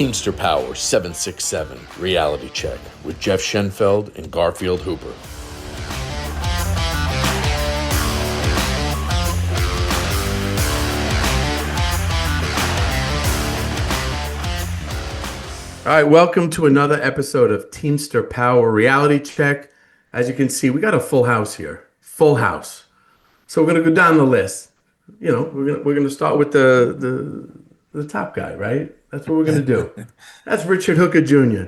Teamster Power 767 Reality Check with Jeff Schenfeld and Garfield Hooper. All right, welcome to another episode of Teamster Power Reality Check. As you can see, we got a full house here. Full house. So we're gonna go down the list. You know, we're gonna start with the top guy, right? That's what we're gonna do. That's Richard Hooker Jr.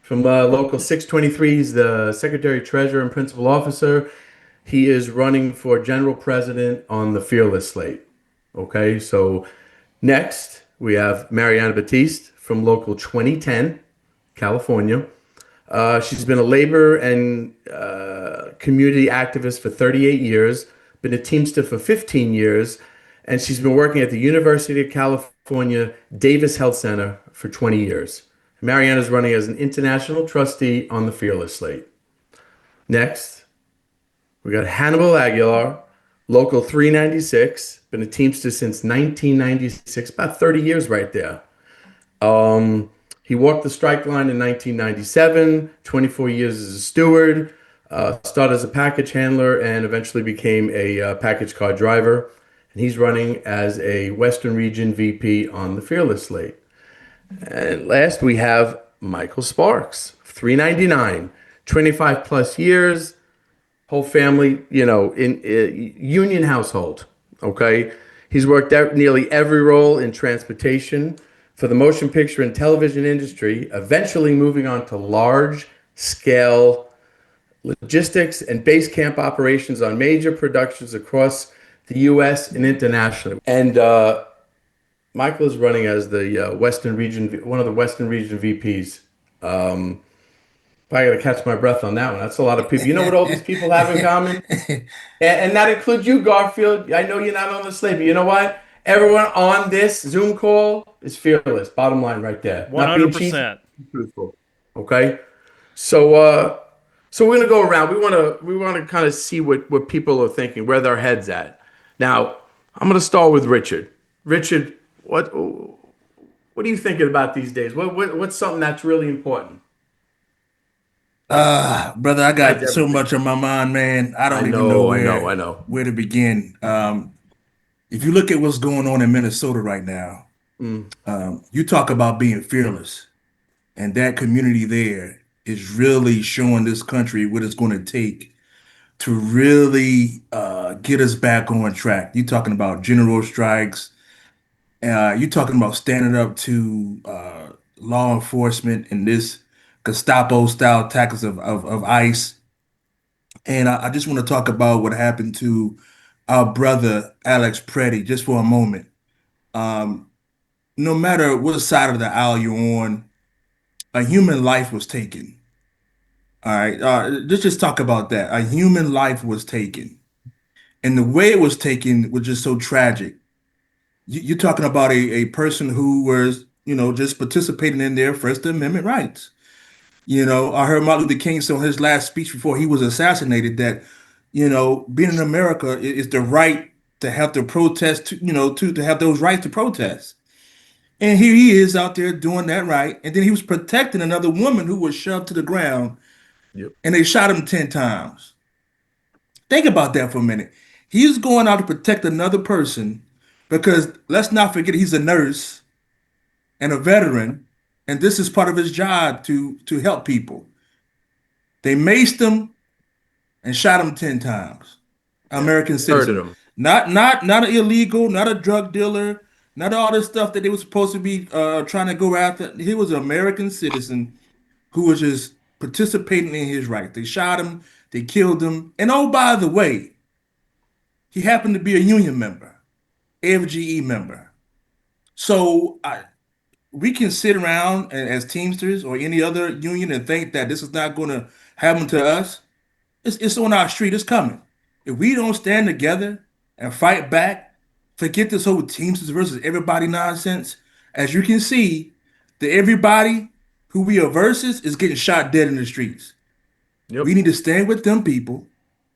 from Local 623. He's the Secretary Treasurer and Principal Officer. He is running for General President on the Fearless slate. Okay, so next we have Marianna Battiste from Local 2010, California. She's been a labor and community activist for 38 years, been a Teamster for 15 years, and she's been working at the University of California Davis Health Center for 20 years. Marianna is running as an international trustee on the Fearless slate. Next, we got Hannibal Aguilar, Local 396, been a Teamster since 1996, about 30 years right there. He walked the strike line in 1997, 24 years as a steward, started as a package handler, and eventually became a package car driver. And he's running as a Western Region VP on the Fearless slate. And last, we have Michael Sparks, 399, 25 plus years, whole family, you know, in union household, okay? He's worked out nearly every role in transportation for the motion picture and television industry, eventually moving on to large-scale logistics and base camp operations on major productions across the U.S. and internationally. And Michael is running as the Western Region, one of the Western Region VPs. I got to catch my breath on that one. That's a lot of people. You know what all these people have in common? And that includes you, Garfield. I know you're not on the slate, but you know what? Everyone on this Zoom call is fearless. Bottom line right there. 100%. Not being cheesy, truthful. Okay? So we're gonna go around. We wanna kind of see what people are thinking, where their heads at. Now, I'm gonna start with Richard. Richard, what are you thinking about these days? What's something that's really important? Brother, I got so much on my mind, man. I don't even know I know. where to begin. If you look at what's going on in Minnesota right now, you talk about being fearless, and that community there is really showing this country what it's going to take to really get us back on track. You're talking about general strikes. You're talking about standing up to law enforcement and this Gestapo-style tactics of ICE. And I just want to talk about what happened to our brother Alex Preddy just for a moment. No matter what side of the aisle you're on, a human life was taken. All right, let's just talk about that. A human life was taken, and the way it was taken was just so tragic. You're talking about a person who was, just participating in their First Amendment rights. I heard Martin Luther King say in his last speech before he was assassinated that, being in America is the right to have to protest, to have those rights to protest. And here he is out there doing that right. And then he was protecting another woman who was shoved to the ground. Yep. And they shot him 10 times. Think about that for a minute. He's going out to protect another person because let's not forget he's a nurse and a veteran. And this is part of his job to help people. They maced him and shot him 10 times. American citizen. Him. Not an illegal, not a drug dealer, not all this stuff that they were supposed to be trying to go after. He was an American citizen who was just participating in his right. They shot him, they killed him. And oh, by the way, he happened to be a union member, AFGE member. So we can sit around as Teamsters or any other union and think that this is not going to happen to us. It's on our street. It's coming. If we don't stand together and fight back, forget this whole Teamsters versus everybody nonsense. As you can see, the everybody who we are versus is getting shot dead in the streets. Yep. We need to stand with them people,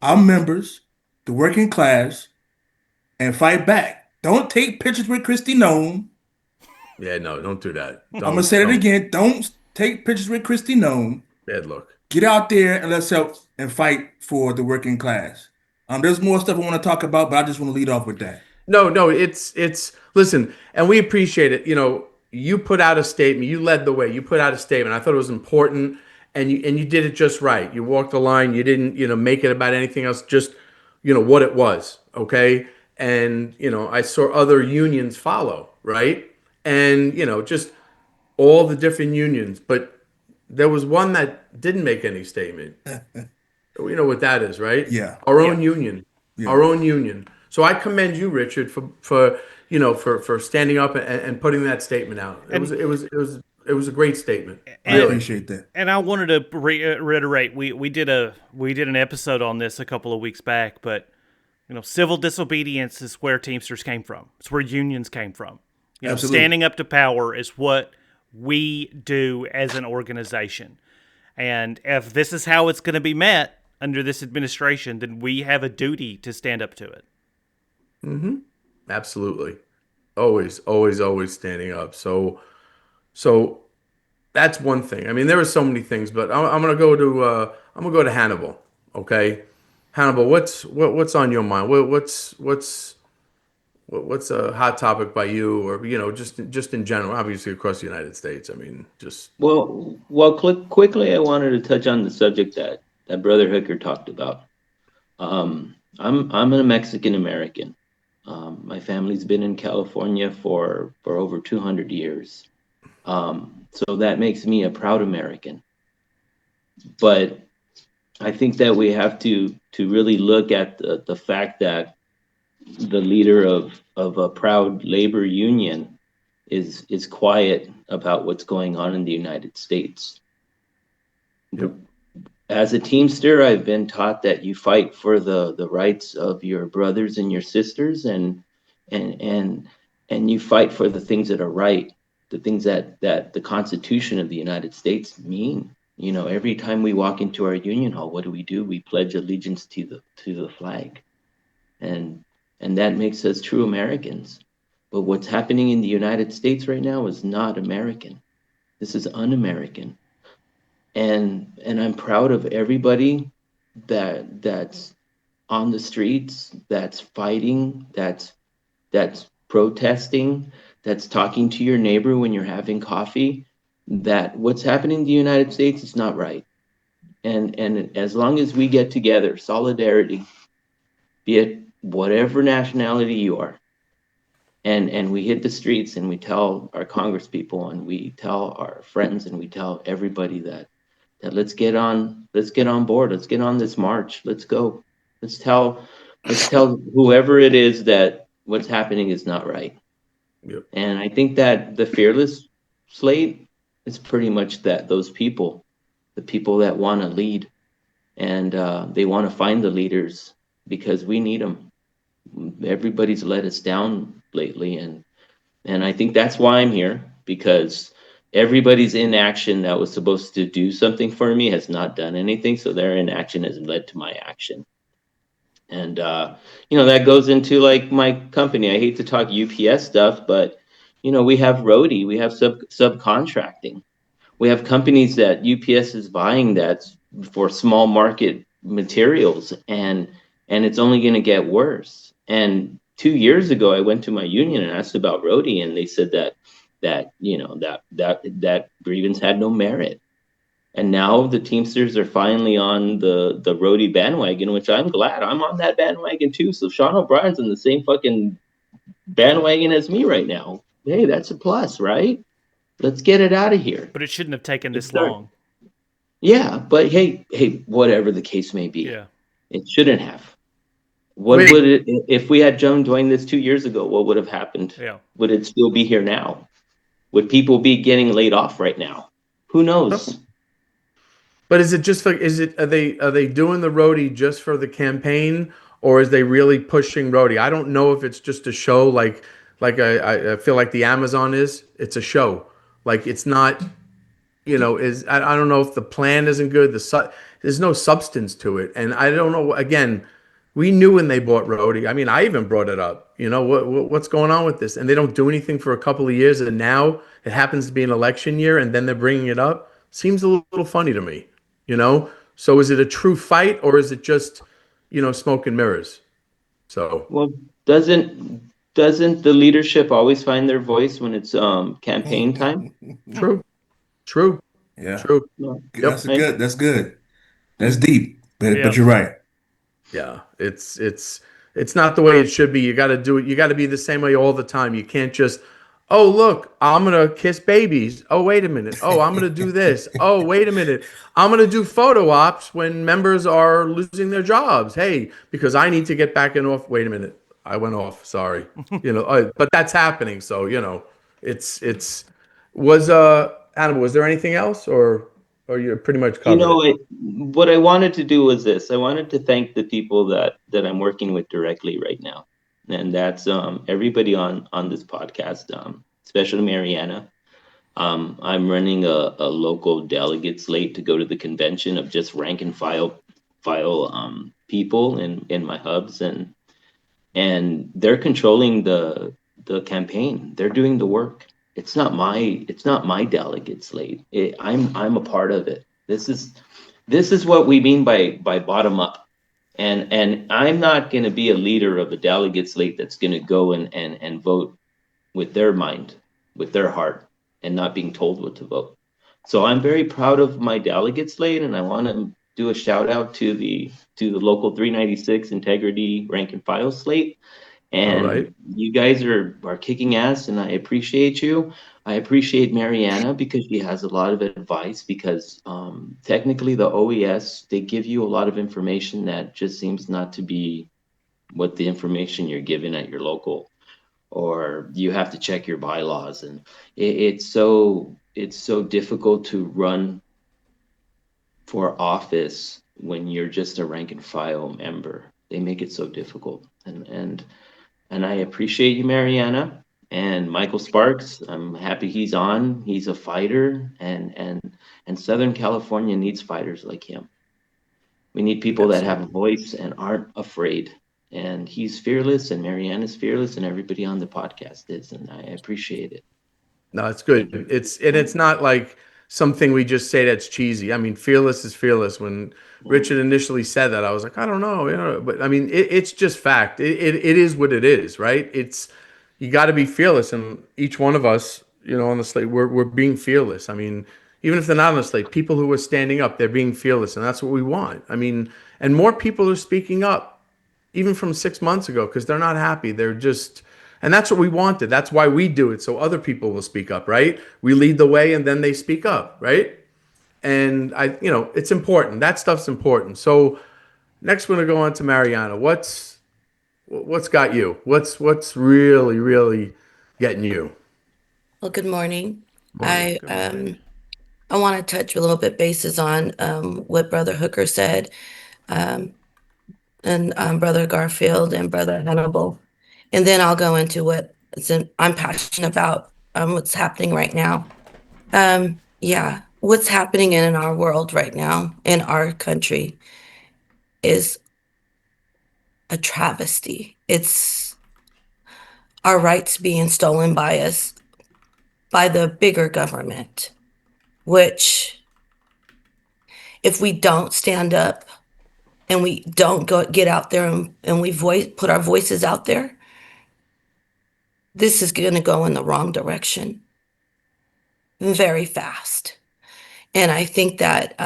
our members, the working class, and fight back. Don't take pictures with Christy Nome. Yeah, no, don't do that. I'm gonna say it Don't. again. Don't take pictures with Christy Nome. Bad look. Get out there and let's help and fight for the working class. There's more stuff I want to talk about, but I just want to lead off with that. No, no, it's listen, and we appreciate it. You put out a statement, you led the way. You put out a statement. I thought it was important, and you did it just right. You walked the line. You didn't, make it about anything else, just, what it was, okay? And, I saw other unions follow, right? And, just all the different unions, but there was one that didn't make any statement. We know what that is, right? Yeah, Our Yeah. own union, yeah. our own union. So I commend you, Richard, for standing up and putting that statement out. And It was a great statement, I and really. appreciate that. and I wanted to reiterate we did an episode on this a couple of weeks back, but civil disobedience is where Teamsters came from. It's where unions came from. Absolutely. Standing up to power is what we do as an organization. And if this is how it's going to be met under this administration, then we have a duty to stand up to it. Absolutely. Always, always, always standing up. So that's one thing. I mean, there are so many things, but I'm gonna go to Hannibal. Okay, Hannibal, what's on your mind? What's a hot topic by you, or just in general, obviously across the United States. I mean, just Quickly, I wanted to touch on the subject that Brother Hooker talked about. I'm a Mexican American. My family's been in California for over 200 years. So that makes me a proud American. But I think that we have to really look at the fact that the leader of a proud labor union is quiet about what's going on in the United States. Yep. As a Teamster, I've been taught that you fight for the rights of your brothers and your sisters, and you fight for the things that are right, the things that the Constitution of the United States mean. Every time we walk into our union hall, what do? We pledge allegiance to the flag, and that makes us true Americans. But what's happening in the United States right now is not American. This is un-American. And I'm proud of everybody that's on the streets, that's fighting, that's protesting, that's talking to your neighbor when you're having coffee. That what's happening in the United States is not right. And as long as we get together, solidarity, be it whatever nationality you are, and we hit the streets and we tell our Congress people and we tell our friends and we tell everybody that let's get on board, let's get on this march, let's go, let's tell whoever it is that what's happening is not right. Yep. And I think that the fearless slate is pretty much that, those people, the people that want to lead, and they want to find the leaders because we need them. Everybody's let us down lately, and I think that's why I'm here, because everybody's inaction that was supposed to do something for me has not done anything, so their inaction has led to my action. And that goes into like my company. I hate to talk UPS stuff, but we have roadie, we have subcontracting, we have companies that UPS is buying that's for small market materials, and it's only going to get worse. And 2 years ago, I went to my union and asked about roadie, and they said that grievance had no merit. And now the Teamsters are finally on the roadie bandwagon, which I'm glad I'm on that bandwagon too. So Sean O'Brien's in the same fucking bandwagon as me right now. Hey, that's a plus, right? Let's get it out of here. But it shouldn't have taken this Start. long. Yeah, but hey, whatever the case may be, Yeah. it shouldn't have. What Wait. would it, if we had doing this 2 years ago, what would have happened? Yeah. Would it still be here now? Would people be getting laid off right now? Who knows? But is it just like, are they doing the roadie just for the campaign, or is they really pushing roadie? I don't know if it's just a show, like I feel like the Amazon is. It's a show. Like it's not, I don't know if the plan isn't good. There's no substance to it, and I don't know. Again, We knew when they bought Rhodey. I mean, I even brought it up. You know, what's going on with this? And they don't do anything for a couple of years, and now it happens to be an election year, and then they're bringing it up. Seems a little funny to me. You know. So is it a true fight, or is it just, smoke and mirrors? So Well, doesn't the leadership always find their voice when it's campaign time? true, true, Yeah, true. No. Yep. good. That's good. That's deep. But Yep. you're right. Yeah, it's not the way it should be. You got to do it. You got to be the same way all the time. You can't just, oh look, I'm gonna kiss babies. Oh wait a minute. Oh, I'm gonna do this. Oh wait a minute. I'm gonna do photo ops when members are losing their jobs. Hey, because I need to get back in off. Wait a minute, I went off. Sorry. But that's happening. So it's was Hannibal. Was there anything else, or you pretty much You covered know, it? what I wanted to do was this. I wanted to thank the people that I'm working with directly right now, and that's everybody on this podcast, especially Marianna. I'm running a local delegate slate to go to the convention of just rank and file people in my hubs, and they're controlling the campaign. They're doing the work. It's not my delegate slate. I'm a part of it. This is what we mean by bottom up. And I'm not going to be a leader of a delegate slate that's going to go and vote with their mind, with their heart, and not being told what to vote. So I'm very proud of my delegate slate, and I want to do a shout out to the local 396 integrity rank and file slate. All right. And you guys are kicking ass, and I appreciate you. I appreciate Marianna because she has a lot of advice, because technically the OES, they give you a lot of information that just seems not to be what the information you're given at your local, or you have to check your bylaws, and it's so difficult to run for office when you're just a rank and file member. They make it so difficult, and I appreciate you, Marianna. And Michael Sparks, I'm happy he's on. He's a fighter, and Southern California needs fighters like him. We need people that have a voice and aren't afraid. And he's fearless, and Marianna's fearless, and everybody on the podcast is, and I appreciate it. No, it's good. Thank you. It's not like something we just say that's cheesy. I mean, fearless is fearless. When Richard initially said that, I was like, I don't know, but I mean, it's just fact. It is what it is, right? It's you got to be fearless, and each one of us, on the slate, we're being fearless. I mean, even if they're not on the slate, people who are standing up, they're being fearless, and that's what we want. I mean, and more people are speaking up even from 6 months ago, because they're not happy. They're just, and that's what we wanted. That's why we do it, so other people will speak up, right? We lead the way, and then they speak up, right? And it's important. That stuff's important. So next, we're gonna go on to Mariana. What's got you? What's really, really getting you? Well, good morning. Morning. I want to touch a little bit bases on what Brother Hooker said, and Brother Garfield and Brother Hannibal, and then I'll go into I'm passionate about, what's happening right now. Yeah, what's happening in our world right now, in our country, is a travesty. It's our rights being stolen by us, by the bigger government, which, if we don't stand up and we don't get out there and we put our voices out there, this is going to go in the wrong direction very fast. And I think that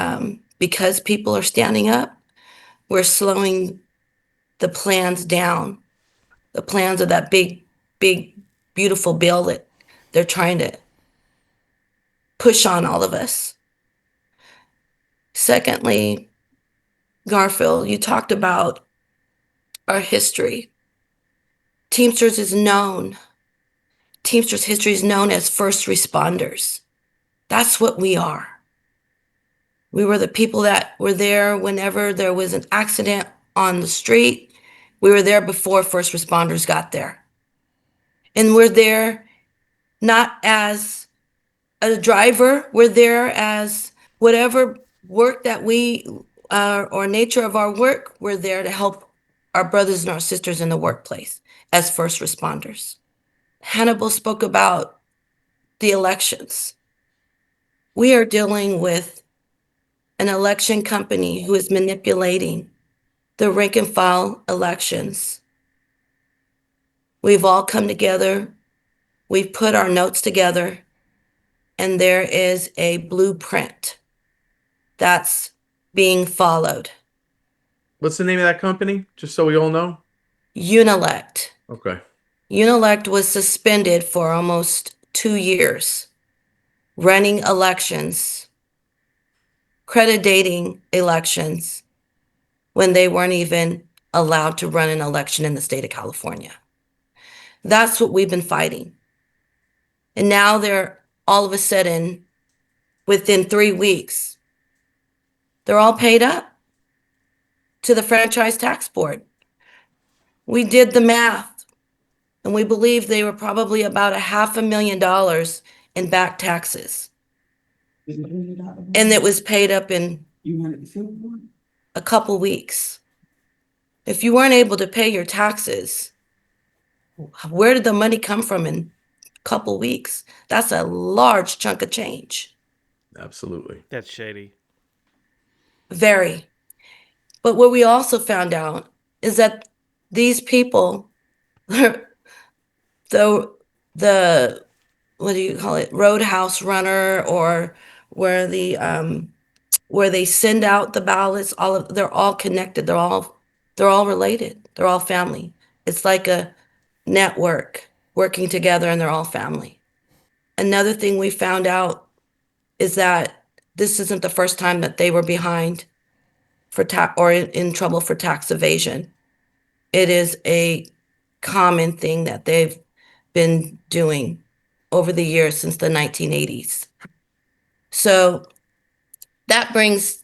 because people are standing up, we're slowing the plans down, the plans of that big, big, beautiful bill that they're trying to push on all of us. Secondly, Garfield, you talked about our history. Teamsters history is known as first responders. That's what we are. We were the people that were there whenever there was an accident on the street. We were there before first responders got there. And we're there not as a driver, we're there as whatever work that we or nature of our work, we're there to help our brothers and our sisters in the workplace as first responders. Hannibal spoke about the elections. We are dealing with an election company who is manipulating the rank and file elections. We've all come together, we've put our notes together, and there is a blueprint that's being followed. What's the name of that company? Just so we all know. Unelect. Okay. Unelect was suspended for almost 2 years, running elections, crediting elections when they weren't even allowed to run an election in the state of California. That's what we've been fighting. And now they're all of a sudden, within 3 weeks, they're all paid up to the Franchise Tax Board. We did the math, and we believe they were probably about $500,000 in back taxes. And it was paid up in a couple weeks. If you weren't able to pay your taxes, where did the money come from in a couple weeks? That's a large chunk of change. Absolutely. That's shady. Very. But what we also found out is that these people, the what do you call it, roadhouse runner, or where they send out the ballots, they're all connected. They're all related. They're all family. It's like a network working together, and they're all family. Another thing we found out is that this isn't the first time that they were behind for tax or in trouble for tax evasion. It is a common thing that they've been doing over the years since the 1980s. So that brings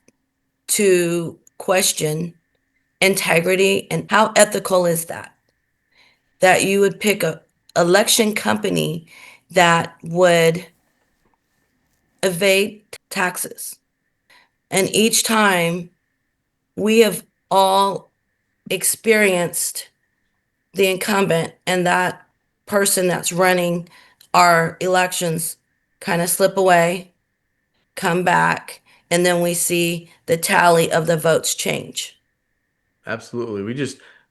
to question integrity, and how ethical is that? That you would pick a election company that would evade taxes. And each time we have all experienced the incumbent and that person that's running our elections kind of slip away, come back, and then we see the tally of the votes change. Absolutely.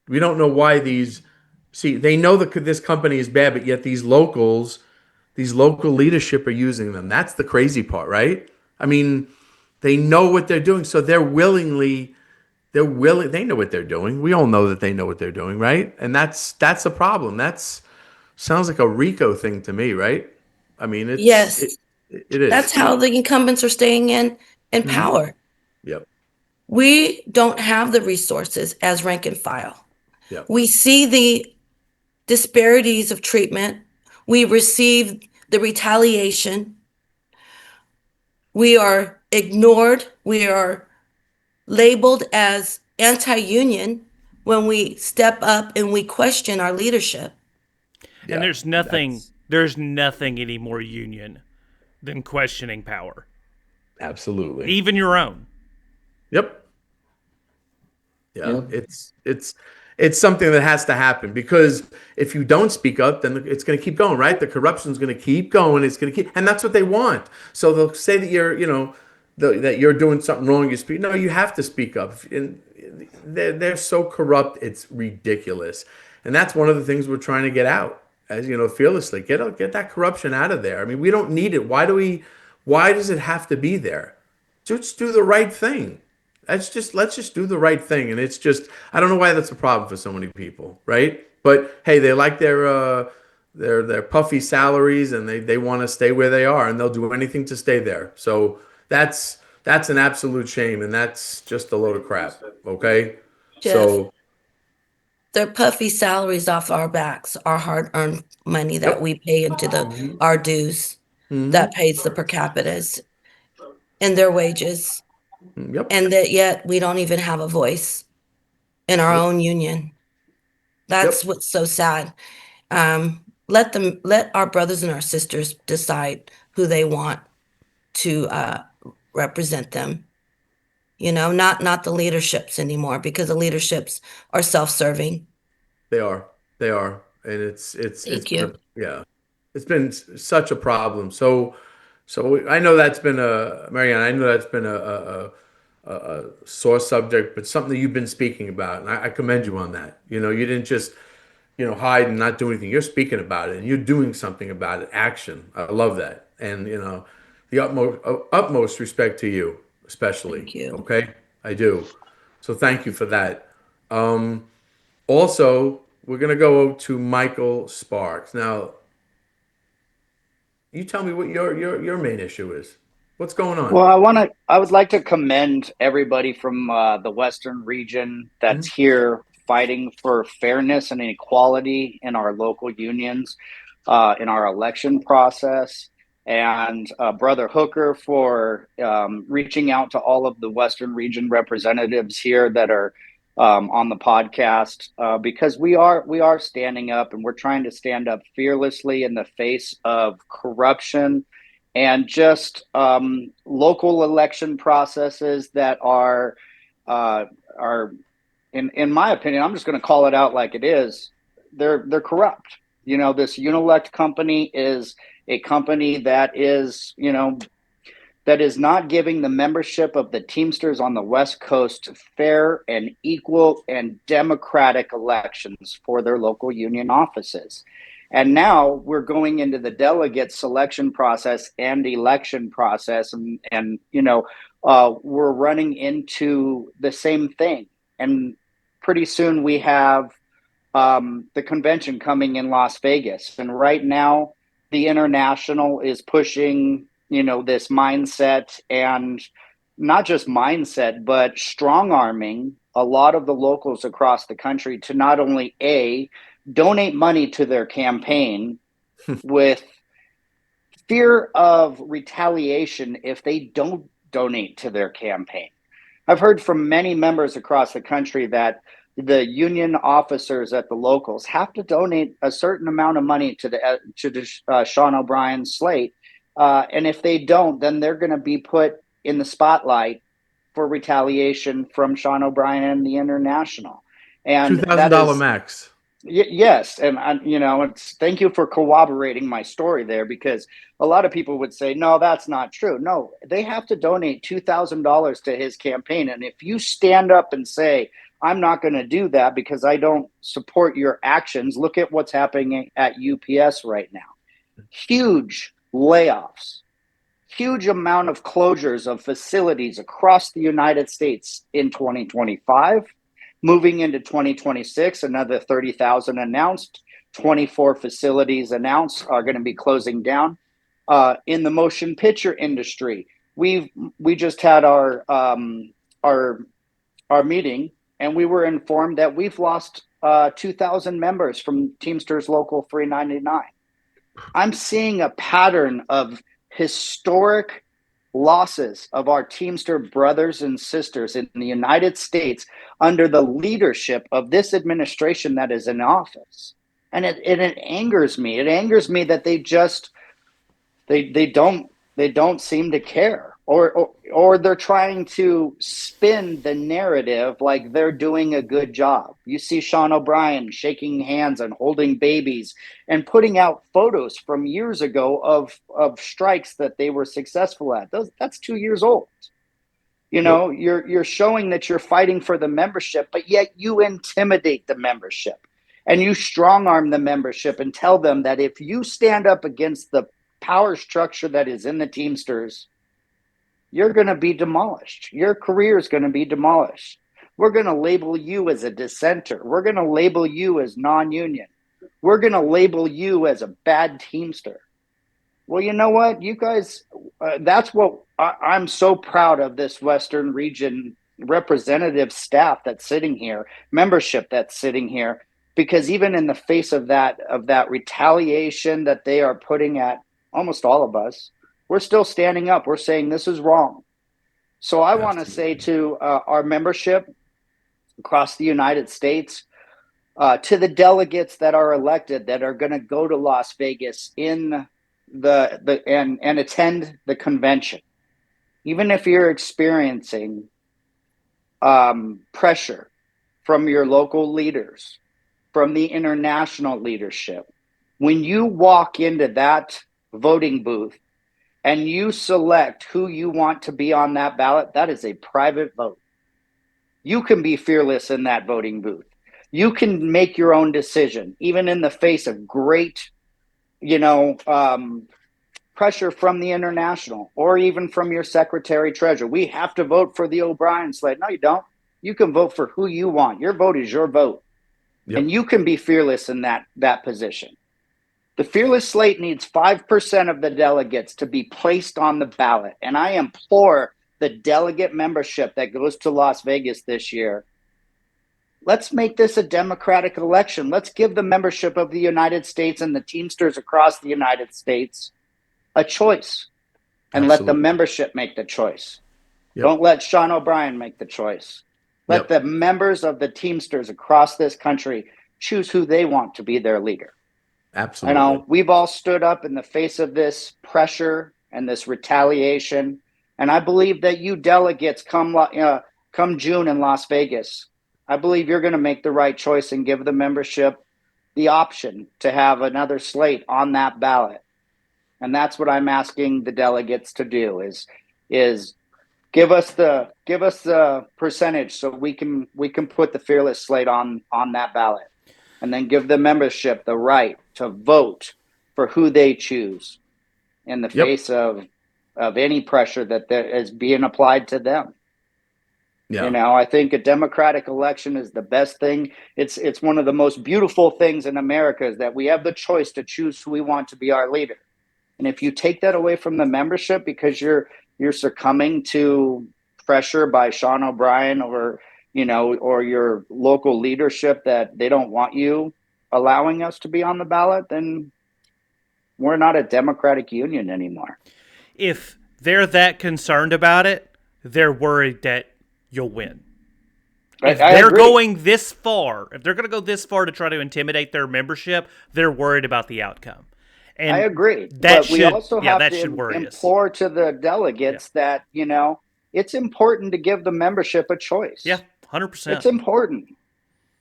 We don't know why they know that this company is bad, but yet these local leadership are using them. That's the crazy part, right? I mean, they know what they're doing, so they know what they're doing. We all know that they know what they're doing, right? And that's a problem. Sounds like a RICO thing to me, right? I mean, Yes, it is. that's how the incumbents are staying in power. Yep. We don't have the resources as rank and file. Yep. We see the disparities of treatment. We receive the retaliation. We are ignored. We are labeled as anti-union when we step up and we question our leadership. And there's nothing any more union than questioning power. Absolutely. Even your own. Yep. Yeah. Yep. It's something that has to happen, because if you don't speak up, then it's going to keep going, right? The corruption's going to keep going. It's going to keep, and that's what they want. So they'll say that that you're doing something wrong. You speak. No, you have to speak up. And they're so corrupt, it's ridiculous. And that's one of the things we're trying to get out, as fearlessly. Get that corruption out of there. I mean, we don't need it. Why does it have to be there? Just do the right thing. Let's just do the right thing. And it's just, I don't know why that's a problem for so many people, right? But hey, they like their puffy salaries, and they want to stay where they are, and they'll do anything to stay there. So that's an absolute shame, and that's just a load of crap. Okay. Jeff, So their puffy salaries off our backs, our hard-earned money that we pay into our dues, that pays the per capitas and their wages. yep. And that yet we don't even have a voice in our own union. That's what's so sad. Let our brothers and our sisters decide who they want to represent them. not the leaderships anymore, because the leaderships are self-serving. They are. They are. And it's Thank been you. yeah. It's been such a problem. So I know that's been Marianne, I know that's been a sore subject, but something that you've been speaking about, and I commend you on that. You didn't just, hide and not do anything. You're speaking about it and you're doing something about it. Action. I love that. And the utmost respect to you, especially. Thank you. Okay, I do. So thank you for that. Also, we're gonna go to Michael Sparks. Now, you tell me what your main issue is. What's going on? Well, I would like to commend everybody from the Western region Mhm. that's here fighting for fairness and equality in our local unions, in our election process, and Brother Hooker for reaching out to all of the Western region representatives here that are on the podcast, because we are standing up, and we're trying to stand up fearlessly in the face of corruption and just local election processes that uh, are in my opinion, I'm just going to call it out like it is. They're corrupt. This Unilect company is a company that is not giving the membership of the Teamsters on the West Coast fair and equal and democratic elections for their local union offices. And now we're going into the delegate selection process and election process, and we're running into the same thing. And pretty soon we have the convention coming in Las Vegas. And right now, the international is pushing, this mindset, and not just mindset, but strong arming a lot of the locals across the country to not only donate money to their campaign with fear of retaliation if they don't donate to their campaign. I've heard from many members across the country that the union officers at the locals have to donate a certain amount of money to the Sean O'Brien slate, and if they don't, then they're going to be put in the spotlight for retaliation from Sean O'Brien and the International, Two and thousand that dollar is max. yes, and thank you for corroborating my story there, because a lot of people would say, no, that's not true. No, they have to donate $2,000 to his campaign, and if you stand up and say, I'm not going to do that because I don't support your actions, look at what's happening at UPS right now. Huge layoffs, huge amount of closures of facilities across the United States in 2025. Moving into 2026, another 30,000 announced, 24 facilities announced are going to be closing down. In the motion picture industry, we just had our meeting, and we were informed that we've lost 2,000 members from Teamsters Local 399. I'm seeing a pattern of historic losses of our Teamster brothers and sisters in the United States under the leadership of this administration that is in office. And it angers me. It angers me that they don't seem to care, or they're trying to spin the narrative like they're doing a good job. You see Sean O'Brien shaking hands and holding babies and putting out photos from years ago of strikes that they were successful at. That's 2 years old. Yep. You're showing that you're fighting for the membership, but yet you intimidate the membership and you strong arm the membership and tell them that if you stand up against the power structure that is in the Teamsters, you're going to be demolished. Your career is going to be demolished. We're going to label you as a dissenter. We're going to label you as non-union. We're going to label you as a bad Teamster. Well, you know what, you guys, that's what I'm so proud of, this Western region representative staff that's sitting here, membership that's sitting here, because even in the face of that retaliation that they are putting at almost all of us, we're still standing up. We're saying this is wrong. So I want to say Absolutely. to our membership across the United States, to the delegates that are elected that are going to go to Las Vegas in and attend the convention, even if you're experiencing pressure from your local leaders, from the international leadership. When you walk into that voting booth and you select who you want to be on that ballot, that is a private vote. You can be fearless in that voting booth. You can make your own decision, even in the face of great, pressure from the international or even from your secretary treasurer. We have to vote for the O'Brien slate. No, you don't. You can vote for who you want. Your vote is your vote. Yep. And you can be fearless in that position. The fearless slate needs 5% of the delegates to be placed on the ballot. And I implore the delegate membership that goes to Las Vegas this year, let's make this a democratic election. Let's give the membership of the United States and the Teamsters across the United States a choice, and let the membership make the choice. Yep. Don't let Sean O'Brien make the choice. Let the members of the Teamsters across this country choose who they want to be their leader. Absolutely. We've all stood up in the face of this pressure and this retaliation. And I believe that you delegates come June in Las Vegas, I believe you're going to make the right choice and give the membership the option to have another slate on that ballot. And that's what I'm asking the delegates to do is give us the percentage so we can put the fearless slate on that ballot, and then give the membership the right to vote for who they choose in the face of any pressure that is being applied to them. Yeah. I think a democratic election is the best thing. It's one of the most beautiful things in America, is that we have the choice to choose who we want to be our leader. And if you take that away from the membership because you're succumbing to pressure by Sean O'Brien or your local leadership that they don't want you allowing us to be on the ballot, then we're not a democratic union anymore. If they're that concerned about it, they're worried that you'll win. If they're going this far, if they're going to go this far to try to intimidate their membership, they're worried about the outcome. And I agree. But we also have to implore us to the delegates that, it's important to give the membership a choice. Yeah, 100%. It's important.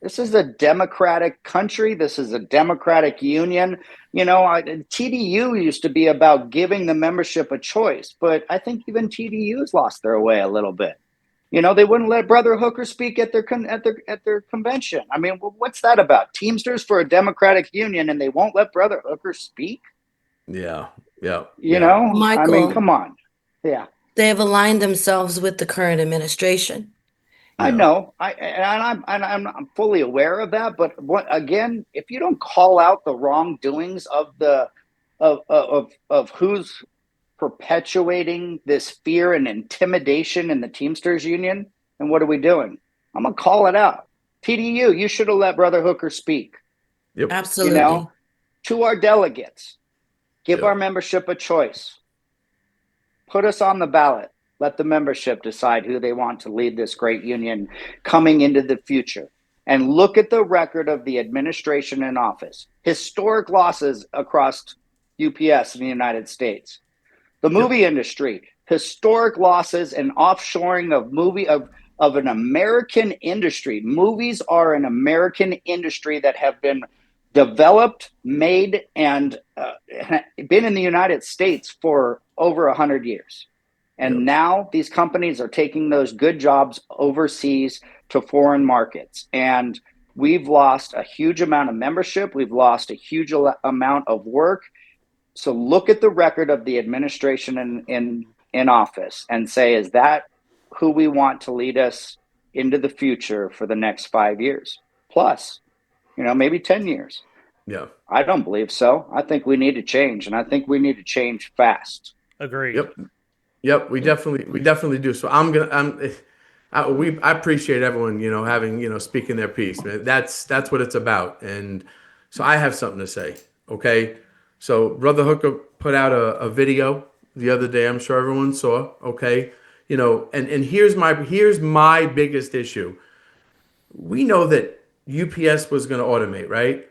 This is a democratic country. This is a democratic union. TDU used to be about giving the membership a choice, but I think even TDU's lost their way a little bit. They wouldn't let Brother Hooker speak at their convention. I mean, what's that about? Teamsters for a democratic union, and they won't let Brother Hooker speak? Yeah. Michael, I mean, come on. Yeah. They have aligned themselves with the current administration. I know. I'm fully aware of that. But again, if you don't call out the wrongdoings of who's perpetuating this fear and intimidation in the Teamsters Union, and what are we doing? I'm gonna call it out. TDU, you should have let Brother Hooker speak. Yep. Absolutely. To our delegates, give our membership a choice. Put us on the ballot. Let the membership decide who they want to lead this great union coming into the future. And look at the record of the administration in office. Historic losses across UPS in the United States. The movie industry, historic losses and offshoring of an American industry. Movies are an American industry that have been developed, made, and been in the United States for over 100 years. And now these companies are taking those good jobs overseas to foreign markets. And we've lost a huge amount of membership. We've lost a huge amount of work. So look at the record of the administration in office and say, is that who we want to lead us into the future for the next 5 years? Plus, maybe 10 years. Yeah. I don't believe so. I think we need to change, and I think we need to change fast. Agreed. Yep. We definitely do. So I appreciate everyone, having, speaking their piece, man. That's what it's about. And so I have something to say. Okay. So Brother Hooker put out a video the other day. I'm sure everyone saw. Okay. And here's my biggest issue. We know that UPS was going to automate, right?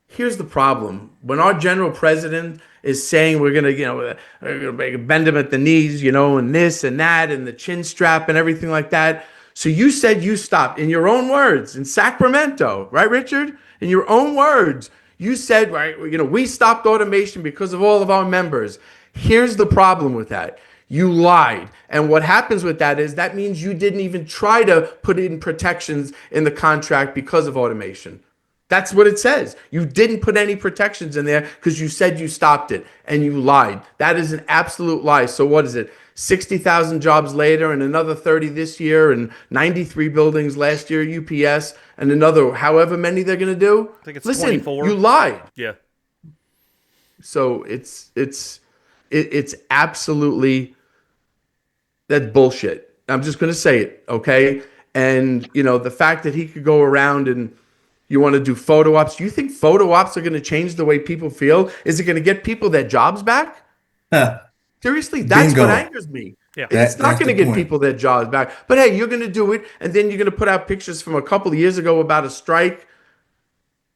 Here's the problem. When our general president is saying we're going to bend him at the knees, and this and that and the chin strap and everything like that. So you said you stopped in your own words in Sacramento, right, Richard? In your own words, you said, right, we stopped automation because of all of our members. Here's the problem with that. You lied. And what happens with that is that means you didn't even try to put in protections in the contract because of automation. That's what it says. You didn't put any protections in there because you said you stopped it and you lied. That is an absolute lie. So what is it? 60,000 jobs later and another 30 this year and 93 buildings last year UPS and another however many they're going to do. I think it's Listen, 24. you lied. Yeah. So it's absolutely, that's bullshit. I'm just going to say it, okay? And the fact that he could go around and you want to do photo ops. You think photo ops are going to change the way people feel? Is it going to get people their jobs back? Seriously, that's Bingo. what angers me. Yeah. It's not going to get point. people their jobs back. But hey, you're going to do it, and then you're going to put out pictures from a couple of years ago about a strike.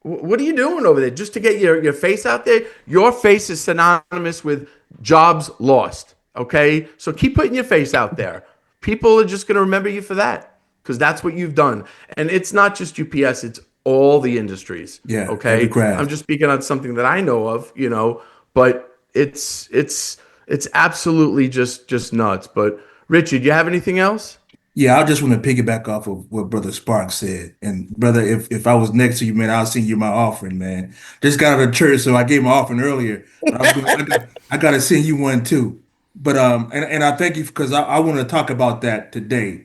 What are you doing over there? Just to get your face out there? Your face is synonymous with jobs lost, okay? So keep putting your face out there. People are just going to remember you for that because that's what you've done. And it's not just UPS, it's all the industries. Yeah, okay. every craft. I'm just speaking on something that I know of, but it's absolutely just nuts. But Richard, you have anything else? Yeah, I just want to piggyback off of what Brother Sparks said. And brother, if I was next to you, man, I'll send you my offering, man. Just got out of church, so I gave my offering earlier. But I got to send you one too. But and I thank you because I want to talk about that today.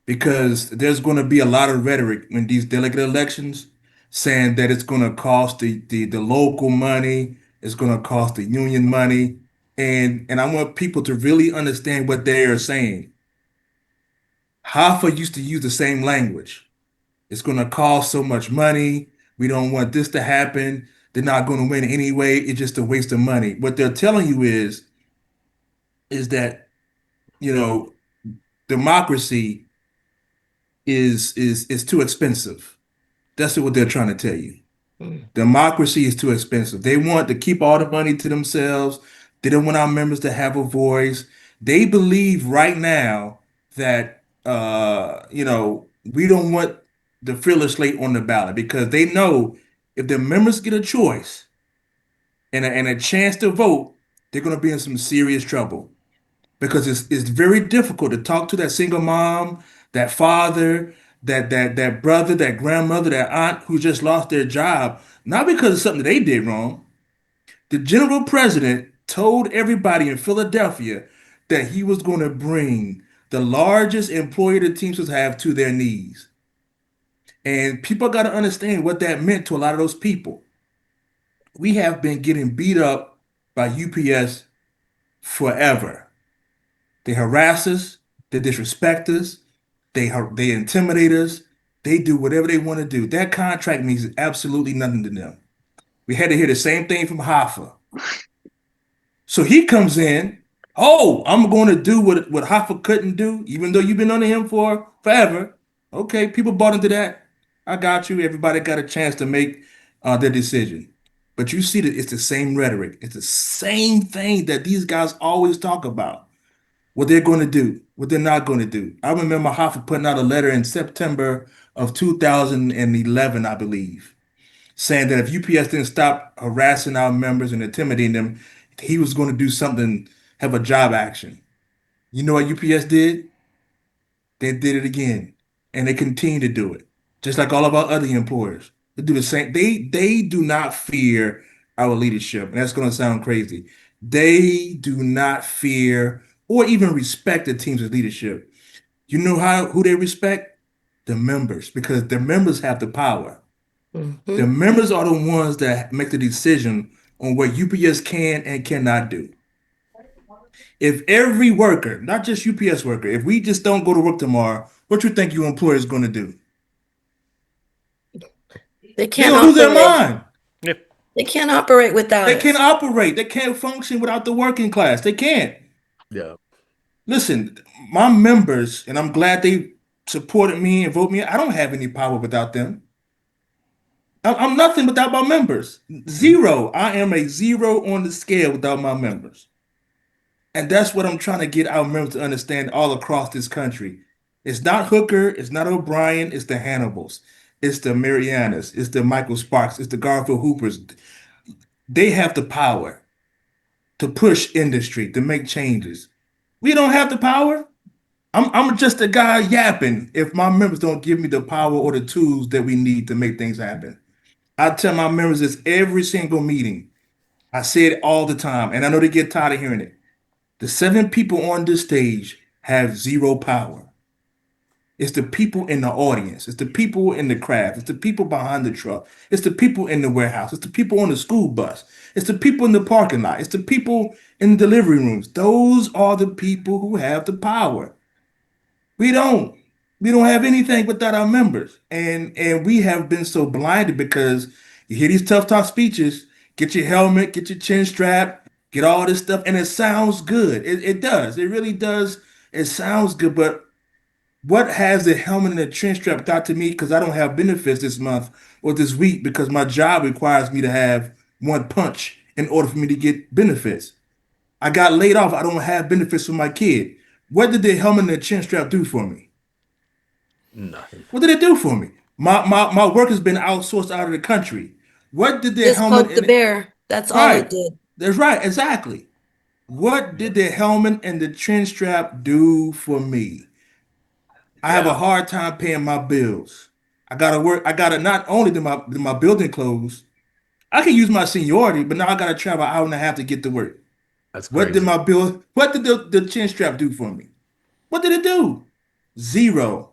Because there's going to be a lot of rhetoric in these delegate elections saying that it's going to cost the local money, it's going to cost the union money, and I want people to really understand what they are saying. Hoffa used to use the same language. It's going to cost so much money. We don't want this to happen. They're not going to win anyway. It's just a waste of money. What they're telling you is that, democracy is too expensive. That's what they're trying to tell you. Democracy is too expensive. They want to keep all the money to themselves. They don't want our members to have a voice. They believe right now that we don't want the fearless slate on the ballot because they know if the members get a choice and a chance to vote, they're going to be in some serious trouble because it's very difficult to talk to that single mom, that father, that brother, that grandmother, that aunt who just lost their job, not because of something that they did wrong. The general president told everybody in Philadelphia that he was going to bring the largest employer the Teamsters have to their knees. And people got to understand what that meant to a lot of those people. We have been getting beat up by UPS forever. They harass us, they disrespect us, they intimidate us, they do whatever they want to do. That contract means absolutely nothing to them. We had to hear the same thing from Hoffa. So he comes in, oh, I'm going to do what Hoffa couldn't do, even though you've been under him for forever. Okay, people bought into that. I got you. Everybody got a chance to make their decision. But you see that it's the same rhetoric. It's the same thing that these guys always talk about. What they're going to do, what they're not going to do. I remember Hoffa putting out a letter in September of 2011, I believe, saying that if UPS didn't stop harassing our members and intimidating them, he was going to do something, have a job action. You know what UPS did? They did it again, and they continue to do it, just like all of our other employers. They do the same. They do not fear our leadership, and that's going to sound crazy. They do not fear or even respect the team's leadership. You know who they respect? The members, because the members have the power. Mm-hmm. The members are the ones that make the decision on what UPS can and cannot do. If every worker, not just UPS worker, if we just don't go to work tomorrow, what you think your employer is going to do? They can't They'll lose their operate. mind. Yep. They can't operate without They us. can't operate. They can't function without the working class. They can't. Yeah. Listen, my members, and I'm glad they supported me and voted me. I don't have any power without them. I'm nothing without my members. Zero. I am a zero on the scale without my members. And that's what I'm trying to get our members to understand all across this country. It's not Hooker, it's not O'Brien, it's the Hannibals, it's the Mariannas, it's the Michael Sparks, it's the Garfield Hoopers. They have the power to push industry, to make changes. We don't have the power. I'm just a guy yapping if my members don't give me the power or the tools that we need to make things happen. I tell my members this every single meeting. I say it all the time, and I know they get tired of hearing it. The 7 people on this stage have zero power. It's the people in the audience. It's the people in the craft. It's the people behind the truck. It's the people in the warehouse. It's the people on the school bus. It's the people in the parking lot. It's the people in the delivery rooms. Those are the people who have the power. We don't. We don't have anything without our members. And we have been so blinded because you hear these tough talk speeches, get your helmet, get your chin strap, get all this stuff, and it sounds good. It does. It really does. It sounds good, but what has the helmet and the chin strap got to me? Because I don't have benefits this month or this week because my job requires me to have one punch in order for me to get benefits. I got laid off. I don't have benefits for my kid. What did the helmet and the chin strap do for me? Nothing. What did it do for me? My work has been outsourced out of the country. What did the Just helmet poke the and bear. That's all right? it did. That's right, exactly. What did the helmet and the chin strap do for me? I have a Yeah, hard time paying my bills. I gotta work. I gotta not only do my building close. I can use my seniority, but now I gotta travel an hour and a half to get to work. that's What did crazy. my bill? What did the chin strap do for me? What did it do? Zero.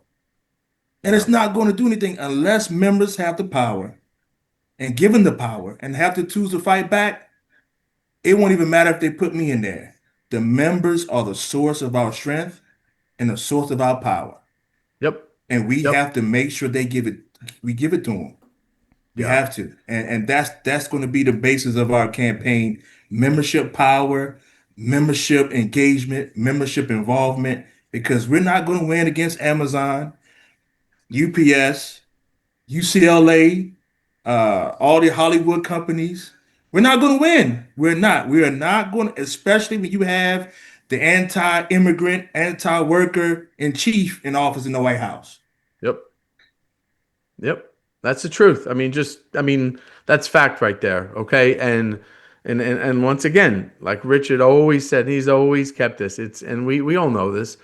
And Yeah. it's not going to do anything unless members have the power and given the power and have the tools to fight back. It won't even matter if they put me in there. The members are the source of our strength and the source of our power. Yep. And we Yep. have to make sure we give it to them. We Yeah. have to. And that's going to be the basis of our campaign. Membership power, membership engagement, membership involvement, because we're not going to win against Amazon, UPS, UCLA, all the Hollywood companies. We're not going to win. We're not. We are not going to, especially when you have the anti-immigrant, anti-worker in chief in office in the White House. Yep. Yep. That's the truth. I mean, that's fact right there. Okay. And once again, like Richard always said, he's always kept this. And we all know this.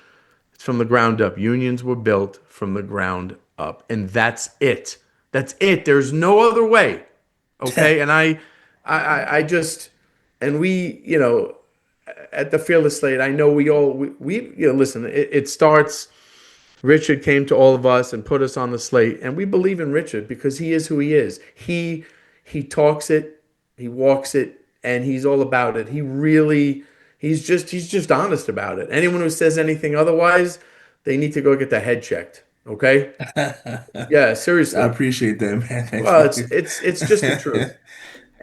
It's from the ground up. Unions were built from the ground up. And that's it. That's it. There's no other way. Okay. And I just, and we, at the Fearless Slate, I know we listen, it starts. Richard came to all of us and put us on the slate, and we believe in Richard because he is who he is. He talks it, he walks it, and he's all about it. He's just honest about it. Anyone who says anything otherwise, they need to go get their head checked. Okay? Yeah, I seriously. appreciate that, man. Thank Well, it's just the truth.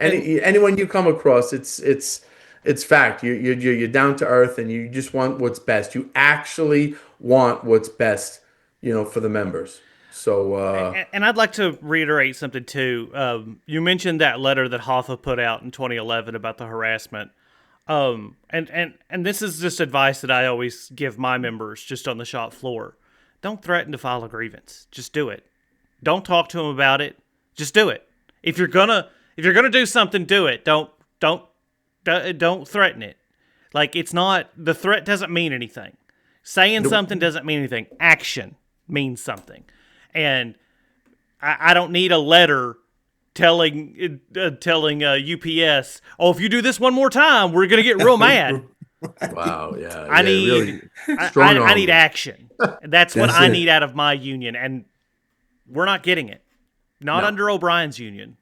you. Anyone you come across, it's fact. You're down to earth, and you just want what's best. You actually want what's best, for the members. So And I'd like to reiterate something too. You mentioned that letter that Hoffa put out in 2011 about the harassment. And this is just advice that I always give my members just on the shop floor. Don't threaten to file a grievance. Just do it. Don't talk to them about it. Just do it. If you're gonna do something, do it. Don't threaten it. Like, it's not, the threat doesn't mean anything. Saying something doesn't mean anything. Action means something. And I don't need a letter telling UPS, oh, if you do this one more time, we're gonna get real mad. wow, yeah, I yeah, need really I, strong I need arm. action. That's what That's I it. need out of my union, and we're not getting it. Not No. under O'Brien's union.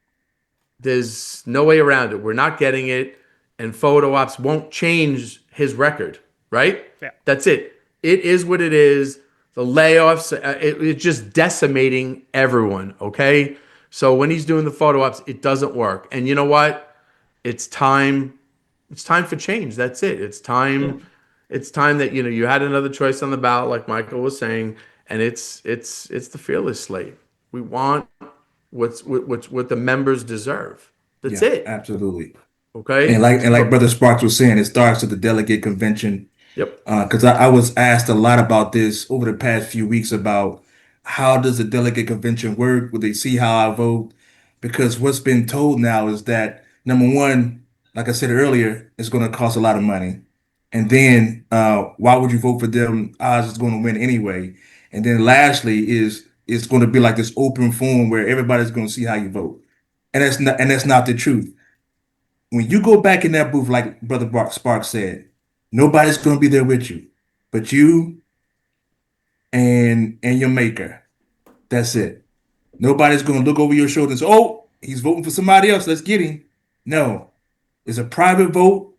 There's no way around it. We're not getting it, and photo ops won't change his record, right? Yeah. That's it. It is what it is. The layoffs, it's just decimating everyone, okay? So when he's doing the photo ops, it doesn't work. And you know what? It's time. It's time for change. That's it. It's time. It's time that you had another choice on the ballot, like Michael was saying, and it's the Fearless Slate. We want what the members deserve. That's Yeah, it. absolutely. Okay. And like So, Brother Sparks was saying, it starts at the delegate convention. Yep. Because I was asked a lot about this over the past few weeks about how does the delegate convention work? Will they see how I vote? Because what's been told now is that number one, like I said earlier, it's going to cost a lot of money. And then why would you vote for them? Oz is going to win anyway. And then lastly is it's going to be like this open forum where everybody's going to see how you vote. And that's not the truth. When you go back in that booth, like Brother Sparks said, nobody's going to be there with you, but you and your maker. That's it. Nobody's going to look over your shoulder and say, "Oh, he's voting for somebody else. Let's get him." No, it's a private vote.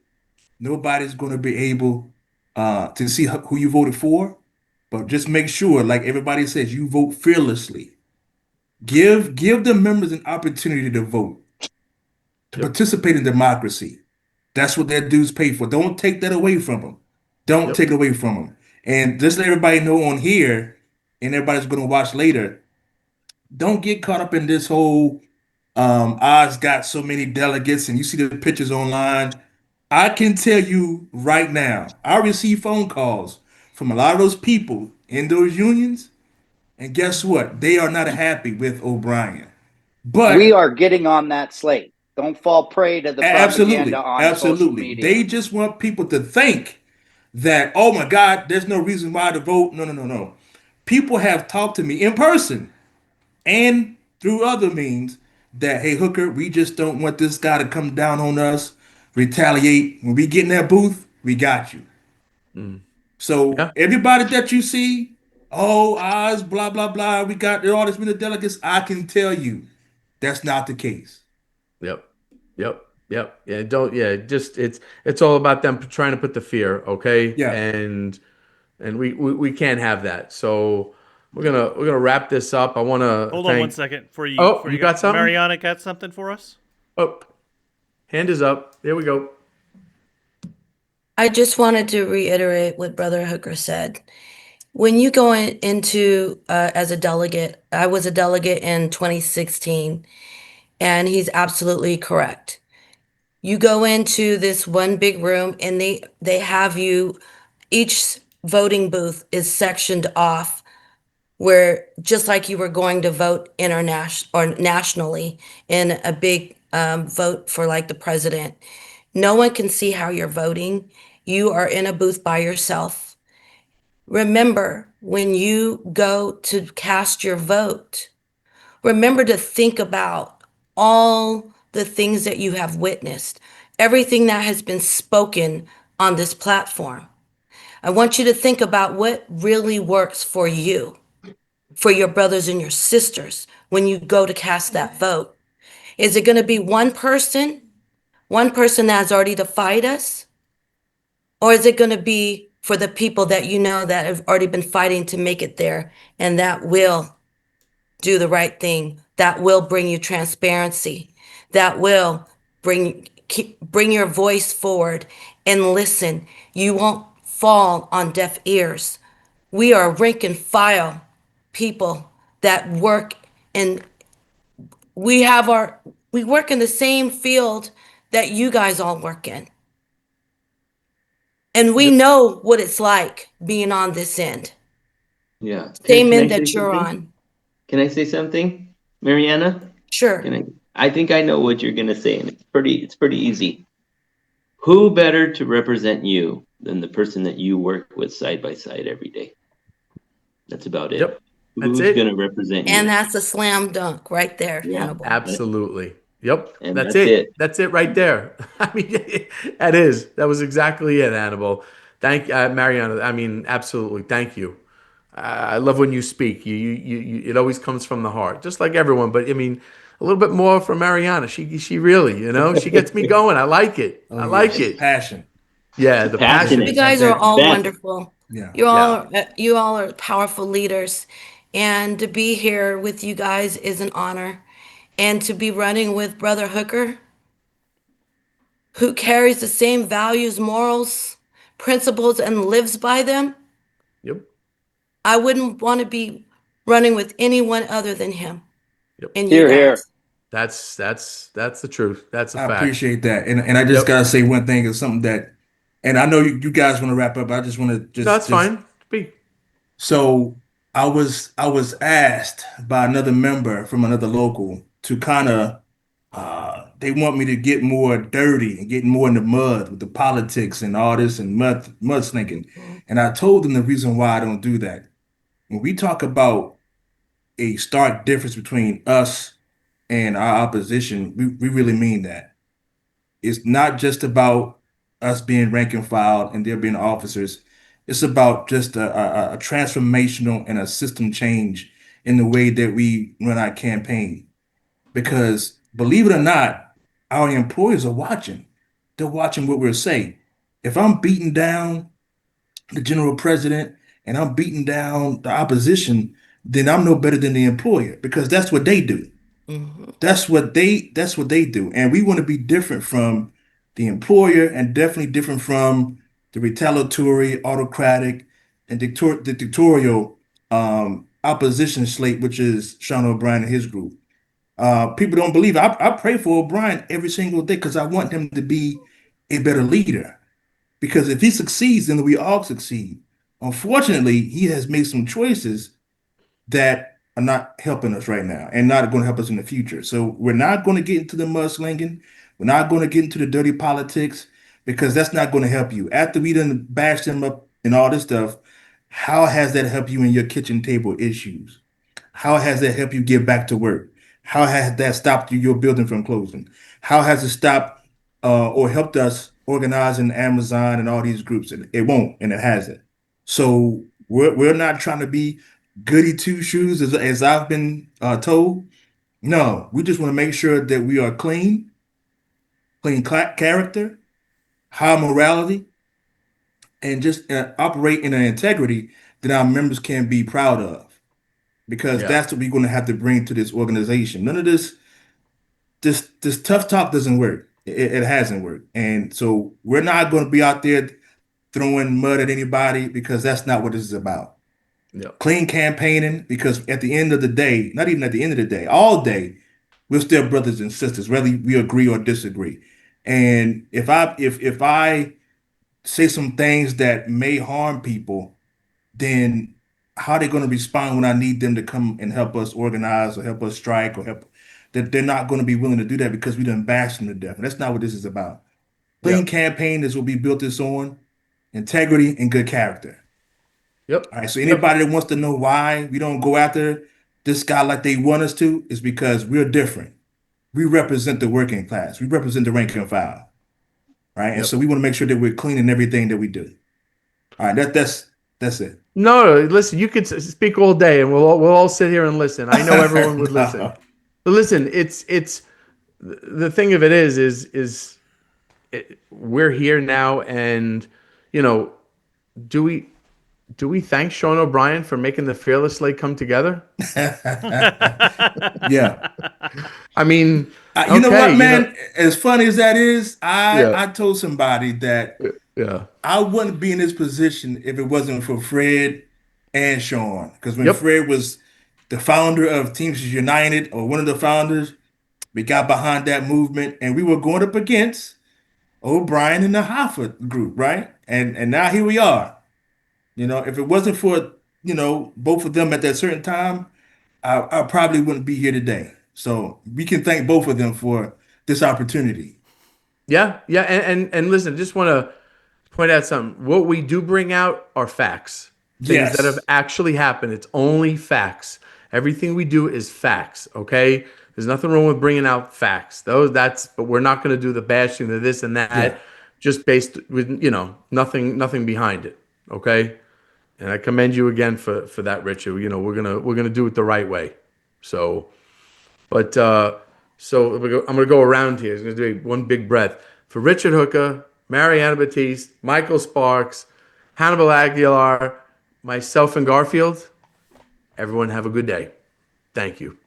Nobody's going to be able to see who you voted for, but just make sure, like everybody says, you vote fearlessly. Give the members an opportunity to vote, to Yep. participate in democracy. That's what their dues pay for. Don't take that away from them. Don't Yep. take it away from them. And just let everybody know on here, and everybody's going to watch later. Don't get caught up in this whole Oz got so many delegates, and you see the pictures online. I can tell you right now, I receive phone calls from a lot of those people in those unions, and guess what? They are not happy with O'Brien. We But are getting on that slate. Don't fall prey to the propaganda absolutely, on social absolutely, media. they just want people to think that, oh my God, there's no reason why to vote. No, no, no, no. People have talked to me in person and through other means that, hey, Hooker, we just don't want this guy to come down on us, retaliate. When we get in that booth, we got you. Mm. So Yeah. everybody that you see, oh, Oz, blah, blah, blah, we got all this many delegates, I can tell you that's not the case. Yep. Yep. Yep. Yeah. Don't. Yeah. Just it's all about them trying to put the fear. Okay. Yeah. And we can't have that. So we're gonna wrap this up. I want to Hold on one thank. second Oh, before you you go. got something? Mariana got something for us. Oh, hand is up. There we go. I just wanted to reiterate what Brother Hooker said. When you go into as a delegate, I was a delegate in 2016, and he's absolutely correct. You go into this one big room, and they have you. Each voting booth is sectioned off, where just like you were going to vote international or nationally in a big vote for like the president. No one can see how you're voting. You are in a booth by yourself. Remember, when you go to cast your vote, remember to think about all the things that you have witnessed, everything that has been spoken on this platform. I want you to think about what really works for you, for your brothers and your sisters when you go to cast that vote. Is it going to be one person that has already defied us? Or is it going to be for the people that you know that have already been fighting to make it there and that will do the right thing, that will bring you transparency, that will bring your voice forward and listen. You won't fall on deaf ears. We are rank and file people that work and we work in the same field that you guys all work in. And we Yep. know what it's like being on this end. Yeah. Same Can I end say that you're something? on. Can I say something, Mariana? Sure. Can I? I think I know what you're gonna say, and it's pretty easy. Who better to represent you than the person that you work with side by side every day? That's about it. Yep. That's Who's gonna it. represent And you? that's a slam dunk right there, Yeah, Hannibal. Absolutely. Yep. and That's that's it. it. That's it right there. I mean, that was exactly it, Hannibal. Thank Mariana. I mean, absolutely. Thank you. I love when you speak. It always comes from the heart, just like everyone. But I mean, a little bit more from Mariana. She really, she gets me going. I like it. Oh I yeah, like it. passion. Yeah, the You passion. Passionate. guys are That all That wonderful. yeah. Yeah. You all are powerful leaders. And to be here with you guys is an honor. And to be running with Brother Hooker, who carries the same values, morals, principles, and lives by them, Yep. I wouldn't want to be running with anyone other than him Yep. and you Here, here. guys. That's the truth. That's a I fact. appreciate that. And I just Yep. gotta say one thing is something that And I know you guys want to wrap up. I just want to That's fine. Speak. So I was asked by another member from another local to kind of they want me to get more dirty and get more in the mud with the politics and all this and mudslinging. And I told them the reason why I don't do that. When we talk about a stark difference between us and our opposition, we really mean that. It's not just about us being rank and file and there being officers. It's about just a transformational and a system change in the way that we run our campaign. Because believe it or not, our employers are watching. They're watching what we're saying. If I'm beating down the general president and I'm beating down the opposition, then I'm no better than the employer because that's what they do. Mhm. That's what they do. And we want to be different from the employer and definitely different from the retaliatory, autocratic, and dictatorial opposition slate, which is Sean O'Brien and his group. People don't believe it. I pray for O'Brien every single day because I want him to be a better leader. Because if he succeeds, then we all succeed. Unfortunately, he has made some choices that are not helping us right now and not going to help us in the future. So we're not going to get into the mudslinging. We're not going to get into the dirty politics because that's not going to help you. After we done bashed them up and all this stuff, how has that helped you in your kitchen table issues? How has that helped you get back to work? How has that stopped your building from closing? How has it stopped or helped us organize in Amazon and all these groups? It won't, and it hasn't. So we're not trying to be goody two shoes as I've been told. No, we just want to make sure that we are clean character, high morality, and just operate in an integrity that our members can be proud of. Because Yeah. that's what we're going to have to bring to this organization. None of this tough talk doesn't work. It hasn't worked, and so we're not going to be out there throwing mud at anybody because that's not what this is about. Yeah. Clean campaigning because at the end of the day, not even at the end of the day, all day, we're still brothers and sisters, whether we agree or disagree. And if I say some things that may harm people, then how are they going to respond when I need them to come and help us organize or help us strike or help? That they're not going to be willing to do that because we done bashed them to death. And that's not what this is about. Yeah. Clean campaign is what we built this on, integrity and good character. Yep. All right. So anybody that wants to know why we don't go after this guy like they want us to is because we're different. We represent the working class. We represent the rank and file. Right. And Yep. so we want to make sure that we're clean in everything that we do. All right. That's it. No, listen, you could speak all day and we'll all sit here and listen. I know everyone would listen. No. But listen, it's the thing of it is we're here now, and you know, do we thank Sean O'Brien for making the Fearless Slate come together? Yeah. I mean, You know okay, what, man? As funny as that is, Yeah. I told somebody that yeah, I wouldn't be in this position if it wasn't for Fred and Sean. Because when Yep. Fred was the founder of Teamsters United, or one of the founders, we got behind that movement, and we were going up against O'Brien and the Hoffa group, right? And now here we are. You know, if it wasn't for both of them at that certain time, I probably wouldn't be here today. So we can thank both of them for this opportunity. yeah. And listen, just want to point out something. What we do bring out are facts, things that Yes. have actually happened. It's only facts. Everything we do is facts. Okay, there's nothing wrong with bringing out facts. But we're not going to do the bashing, the this and that, Yeah. just based with nothing behind it. Okay, and I commend you again for that, Richard. You know, we're gonna do it the right way. So, but I'm gonna go around here. I'm gonna do one big breath for Richard Hooker, Marianna Battiste, Michael Sparks, Hannibal Aguilar, myself, and Garfield. Everyone have a good day. Thank you.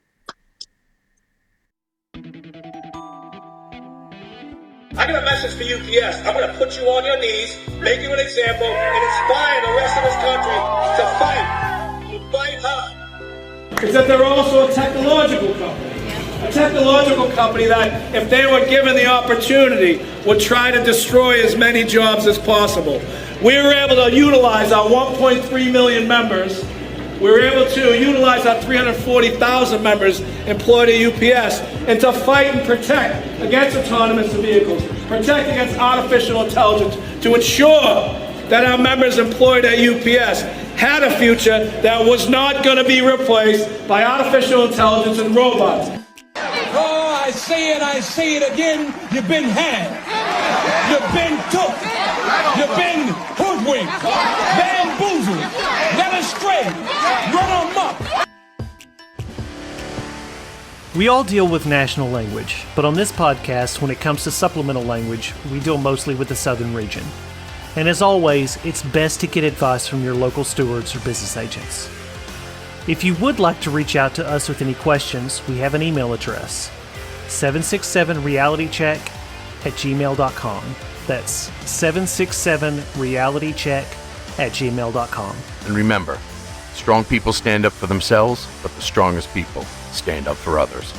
I got a message for UPS. I'm going to put you on your knees, make you an example, and inspire the rest of this country to fight hard. Is that they're also a technological company. a technological company that, if they were given the opportunity, would try to destroy as many jobs as possible. We were able to utilize our 1.3 million members. We were able to utilize our 340,000 members employed at UPS and to fight and protect against autonomous vehicles, protect against artificial intelligence, to ensure that our members employed at UPS had a future that was not going to be replaced by artificial intelligence and robots. Oh, I say it again. You've been had. You've been took. You've been hoodwinked, bamboozled, led astray, run amok. We all deal with national language, but on this podcast, when it comes to supplemental language, we deal mostly with the southern region. And as always, it's best to get advice from your local stewards or business agents. If you would like to reach out to us with any questions, we have an email address, 767realitycheck@gmail.com. That's 767realitycheck@gmail.com. And remember, strong people stand up for themselves, but the strongest people stand up for others.